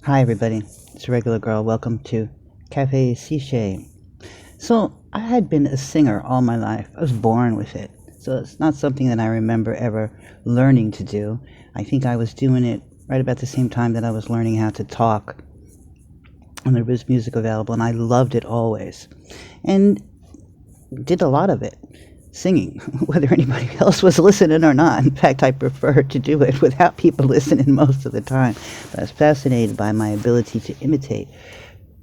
Hi everybody, it's a regular girl. Welcome to PSYCHE. So I had been a singer all my life. I was born with it. So it's not something that I remember ever learning to do. I think I was doing it right about the same time that I was learning how to talk. And there was music available and I loved it always. And did a lot of it. Singing, whether anybody else was listening or not. In fact, I preferred to do it without people listening most of the time. But I was fascinated by my ability to imitate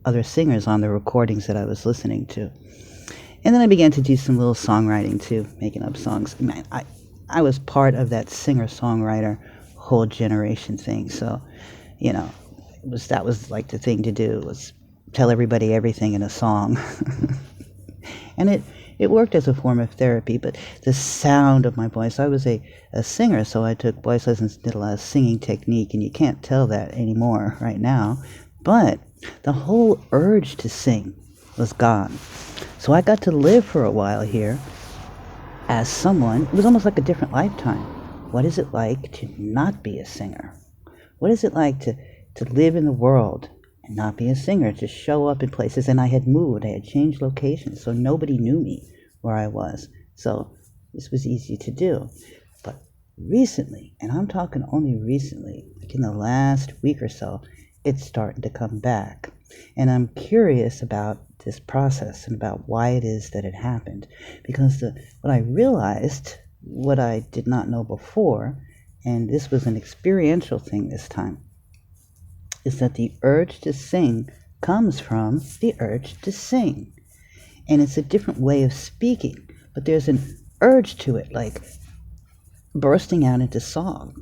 other singers on the recordings that I was listening to. And then I began to do some little songwriting too, making up songs. Man, I was part of that singer-songwriter whole generation thing. So, that was like the thing to do, was tell everybody everything in a song. And it worked as a form of therapy, but the sound of my voice, I was a singer, so I took voice lessons, did a lot of singing technique, and you can't tell that anymore right now. But the whole urge to sing was gone. So I got to live for a while here as someone. It was almost like a different lifetime. What is it like to not be a singer? What is it like to live in the world and not be a singer, to show up in places? And I had moved, I had changed locations, so nobody knew me where I was. So this was easy to do. But recently, and I'm talking only recently, like in the last week or so, it's starting to come back. And I'm curious about this process and about why it is that it happened. Because what I realized, what I did not know before, and this was an experiential thing this time, is that the urge to sing comes from the urge to sing. And it's a different way of speaking, but there's an urge to it, like bursting out into song.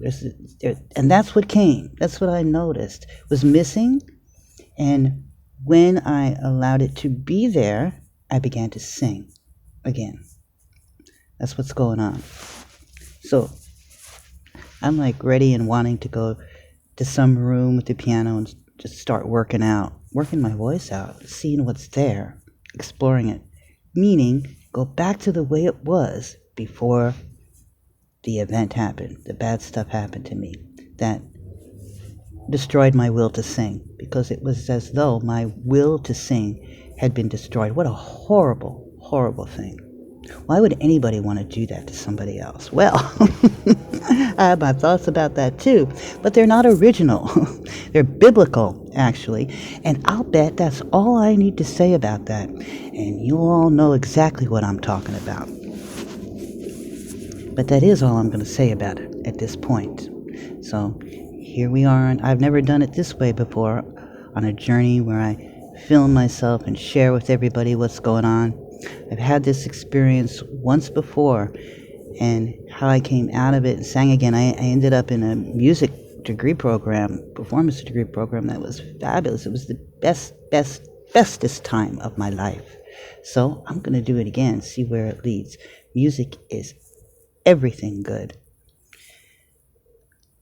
And that's what came. That's what I noticed was missing. And when I allowed it to be there, I began to sing again. That's what's going on. So I'm like ready and wanting to go to some room with the piano and just start working my voice out, seeing what's there, exploring it. Meaning, go back to the way it was before the event happened, the bad stuff happened to me, that destroyed my will to sing, because it was as though my will to sing had been destroyed. What a horrible, horrible thing. Why would anybody want to do that to somebody else? Well, I have my thoughts about that too, but they're not original. They're biblical, actually, and I'll bet that's all I need to say about that, and you'll all know exactly what I'm talking about. But that is all I'm going to say about it at this point. So here we are, and I've never done it this way before, on a journey where I film myself and share with everybody what's going on. I've had this experience once before, and how I came out of it and sang again. I ended up in a music degree program, performance degree program, that was fabulous. It was the bestest time of my life. So I'm going to do it again, see where it leads. Music is everything good.